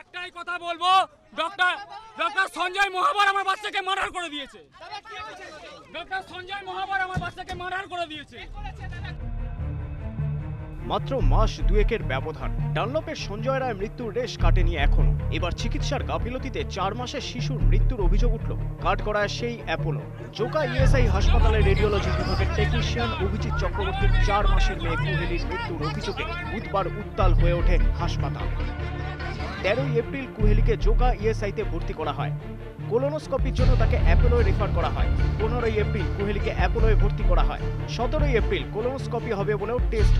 একটাই কথা বলবো, ডক্টর সঞ্জয় মহাবর আমার বাচ্চাকে মার্ডার করে দিয়েছে। ডক্টর সঞ্জয় মহাবর আমার বাচ্চাকে মার্ডার করে দিয়েছে। মাত্র মাস দুয়েকের ব্যবধান, ডানলপের সঞ্জয় রায় মৃত্যুর রেশ কাটেনি এখনো। এবার চিকিৎসার গাফিলতিতে 4 মাসের শিশুর মৃত্যুর অভিযোগ উঠল কাঠগড়ায় সেই অ্যাপোলো। জোকা ইএসআই হাসপাতালের রেডিওলজি বিভাগের টেকনিশিয়ান অভিজিৎ চক্রবর্তীর 4 মাসের মেয়ে কুহেলির মৃত্যুর অভিযোগে বুধবার উত্তাল হয়ে ওঠে হাসপাতাল। 13 এপ্রিল কুহেলিকে জোকা ইএসআইতে ভর্তি করা হয়। কোলোনোস্কোপির জন্য তাকে অ্যাপোলোয় রেফার করা হয়। 15 এপ্রিল কুহেলিকে অ্যাপোলোয় ভর্তি করা হয়। 17 এপ্রিল কোলোনোস্কোপি হবে বলেও টেস্ট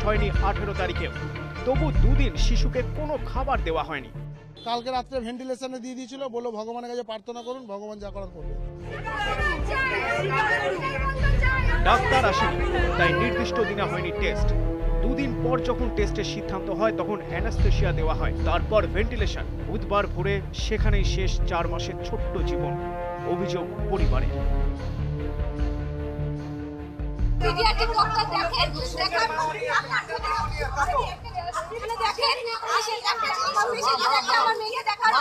হয়নি 18 তারিখেও। তবু দুদিন শিশুকে কোনো খাবার দেওয়া হয়নি। কালকে রাত্রে ভেন্টিলেশনে দিয়ে দিয়েছিল, বললো ভগবানের কাছে প্রার্থনা করুন, ভগবান যা করার করবে। ডাক্তার আসেনি, তাই নির্দিষ্ট দিনে হয়নি টেস্ট। দুদিন পর যখন টেস্টের সিদ্ধান্ত হয় তখন অ্যানাস্থেসিয়া দেওয়া হয়, তারপর ভেন্টিলেশন। বুধবার ভোরে সেখানেই শেষ 4 মাসের ছোট্ট জীবন। অভিযোগ পরিবারের। পিডিয়াট্রিক ডক্টর দেখেন আমার মেয়ে দেখার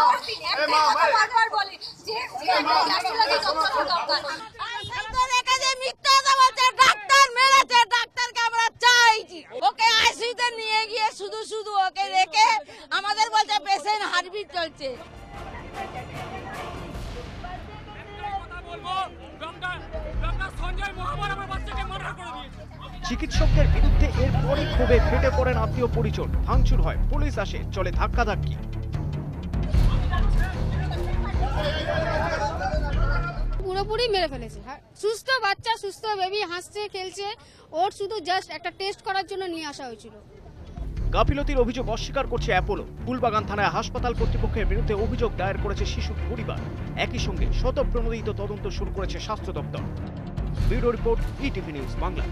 বারবার বলি যে ডাক্তার মেরেছে, ডাক্তারকে আমরা চাইছি। ওকে আইসিইউতে নিয়ে গিয়ে শুধু ওকে রেখে আমাদের বলছে পেশেন্ট হার্টবিট চলছে। চিকিৎসকদের বিরুদ্ধে এরপরই ক্ষোভে ফেটে পড়েন আত্মীয় পরিজন। ভাঙচুর হয়, পুলিশ আসে, চলে ধাক্কাধাক্কি। পুরোপুরি মেরে ফেলেছে। সুস্থ বাচ্চা, সুস্থ বেবি, হাসছে খেলছে, ওর শুধু জাস্ট একটা টেস্ট করার জন্য নিয়ে আসা হয়েছিল। গাফিলতির অভিযোগ অস্বীকার করছে অ্যাপোলো। ফুলবাগান থানায় হাসপাতাল কর্তৃপক্ষের বিরুদ্ধে অভিযোগ দায়ের করেছে শিশুর পরিবার। একই সঙ্গে স্বতঃপ্রণোদিত তদন্ত শুরু করেছে স্বাস্থ্য দপ্তর। Bureau report, ETV news Bangla.